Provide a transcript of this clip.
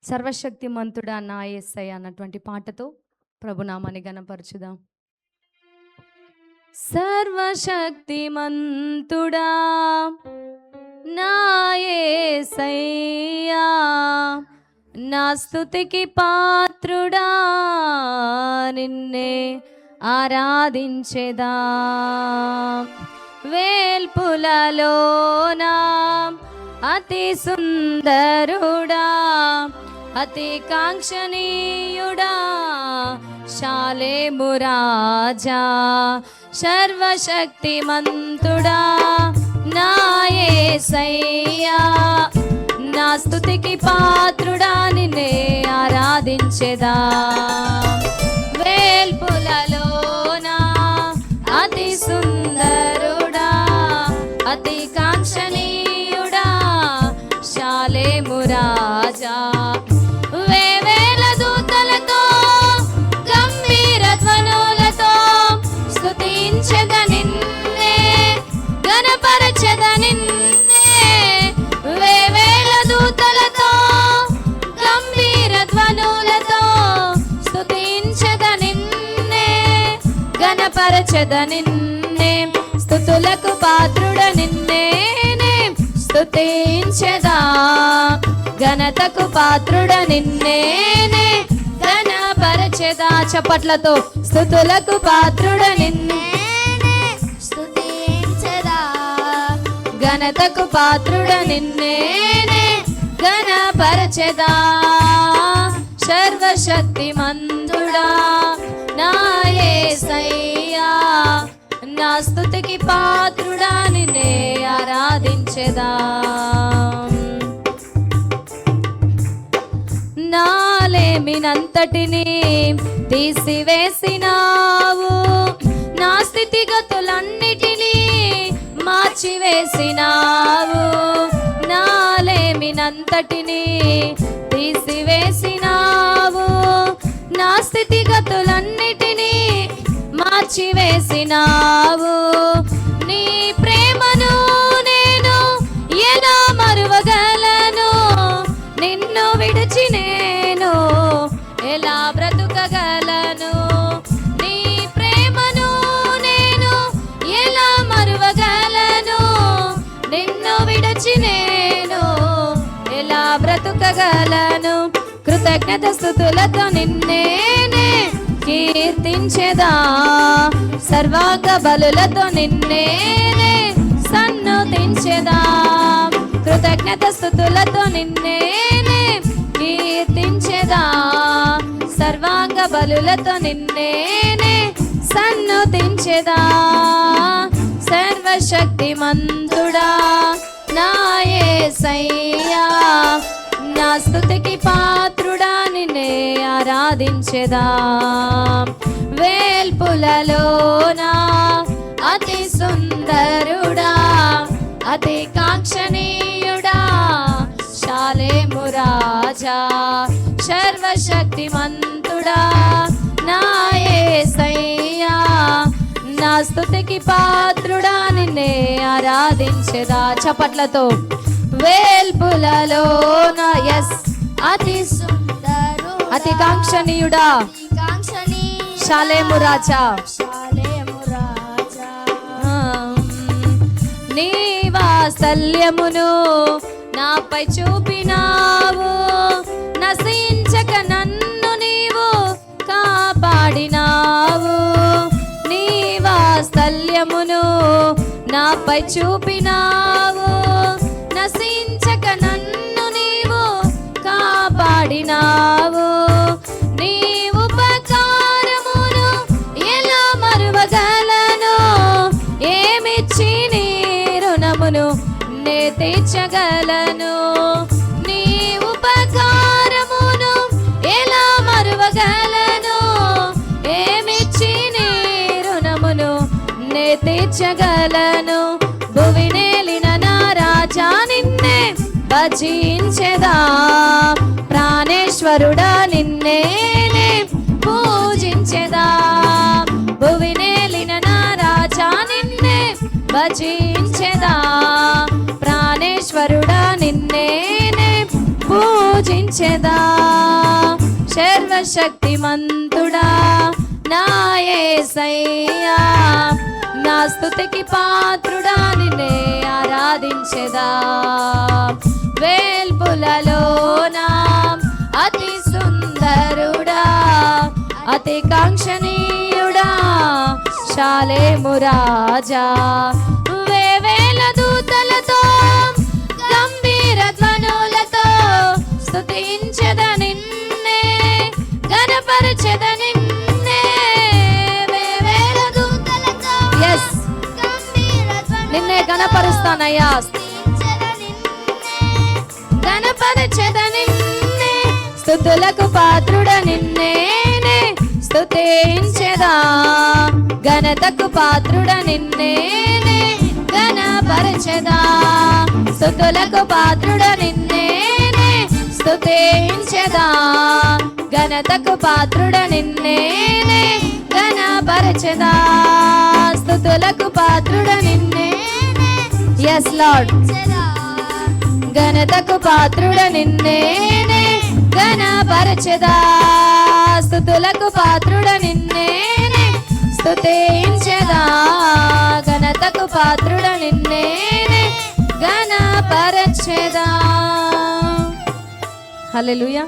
సర్వశక్తిమంతుడా నా యేసయ్య అన్నటువంటి పాటతో ప్రభునామాన్ని గణపరచుదాం. సర్వశక్తిమంతుడా నా యేసయ్యా, నా స్తుతికి పాత్రుడా, నిన్నే ఆరాధించెదా. వేల్పులలోనా అతి సుందరుడా, అతి కాంక్షణీయుడా, శాలేము రాజా, సర్వశక్తిమంతుడా నా యేసయ్యా, నా స్తుతికి పాత్రుడా, నిన్నే ఆరాధించెదా. వేల్పులలోనా అతి సుందరుడా, అతి కాంక్షణీయుడా, శాలేము రాజా, వేవేల దూతలతో గంభీర ధ్వనులతో స్తుతించెద నిన్నే, గణపరచెద నిన్నే. వేవేల దూతలతో గంభీర ధ్వనులతో స్తుతించెద నిన్నే, గణపరచెద నిన్నే. స్తుతులకు పాత్రుడ నిన్నే స్తుతించెదా, ఘనతకు పాత్రుడ నిన్నేనే ఘనపరచెదా. చప్పట్లతో స్తుతులకు పాత్రుడ నిన్నేనే స్తుతించెదా, ఘనతకు పాత్రుడ నిన్నేనే ఘనపరచెదా. సర్వశక్తిమంతుడా నా యేసయ్యా, నా స్తుతికి పాత్రుడా, నిన్నే ఆరాధించెదా. నాలేమినంతటిని తీసివేసినావు, నా స్థితిగతులన్నిటినీ మార్చివేసినావు. నాలేమినంతటిని తీసివేసినావు, నా స్థితిగతులన్నిటినీ మార్చివేసినావు. నీ ప్రేమను నేను ఎలా మరువగలను, నిన్ను విడిచి నేను ఎలా బ్రతుకగలను. నీ ప్రేమను నేను ఎలా మరువగలను, నిన్ను విడిచి నేను ఎలా బ్రతుకగలను. కృతజ్ఞత స్తుతులతో నిన్నేనే కీర్తించెదా, సర్వాంగ బలులతో నిన్నేనే సన్నుతించెదా. కృతజ్ఞత స్తుతులతో నిన్నేనే కీర్తించెదా, సర్వాంగ బలులతో నిన్నేనే సన్నుతించెదా. సర్వశక్తిమంతుడా నా యేసయ్యా, నా స్తుతికి పాత్రుడా, నిన్నే ఆరాధించెదా. వేల్పులలోనా అతి సుందరుడా, అతి కాంక్షణీయుడా, శాలేము రాజా, సర్వశక్తిమంతుడా నా యేసయ్యా, నా స్తుతికి పాత్రుడా, నిన్నే ఆరాధించెదా. చప్పట్లతో వేల్పులలోన ఎస్ అతి సుందరు, అతి కాంక్షణీయుడా, శాలేము రాజా, నీ వాత్సల్యమును నాపై చూపినావు, నశించక నన్ను నీవు కాపాడినావు. నీ వాత్సల్యమును నాపై చూపినావు, నశించక నన్ను నీవు కాపాడినావు. నీ ఉపకారమును ఎలా మరువగలను, ఏమిచ్చి నీ రుణమును నే తీర్చగలను. నీ ఉపకారమును ఎలా మరువగలను, ఏమిచ్చి నీ రుణమును నే తీర్చగలను. భువినేలిన నా రాజా నిన్నే భజించెదా, ప్రాణేశ్వరుడా నిన్నేనే పూజించెదా. భువినేలిన నా రాజా నిన్నే భజించెదా, ప్రాణేశ్వరుడా నిన్నేనే పూజ పూజించెదా సర్వశక్తిమంతుడా నా యేసయ్యా, నా స్తుతికి పాత్రుడా నిన్నే ఆరాధించెదా. వేల్పులలోనా అతి సుందరుడా, అతి కాంక్షణీయుడా షాలేము రాజా, వేవేల దూతలతో గంభీర ధ్వనులతో స్తుతించెద నిన్నే, ఘనపరచెద నిన్నే. వేవేల దూతలతో నిన్నే ఘనపరుస్తానయ్యా, ఘనపరచెద నిన్నే. స్తుతులకు పాత్రుడ నిన్నేనే స్తుతించెదా, ఘనతకు పాత్రుడ నిన్నేనే ఘనపరచెదా. స్తుతులకు పాత్రుడ నిన్నేనే స్తుతించెదా, ఘనతకు పాత్రుడ నిన్నేనే ఘనపరచెదా. స్తుతులకు పాత్రుడ నిన్నేనే, ఎస్ లార్డ్, ఘనతకు పాత్రుడ నిన్నేనే ఘనపరచెదా. స్తుతులకు పాత్రుడ నిన్నేనే స్తుతించెదా, ఘనతకు పాత్రుడ నిన్నేనే ఘనపరచెదా. హల్లెలూయా.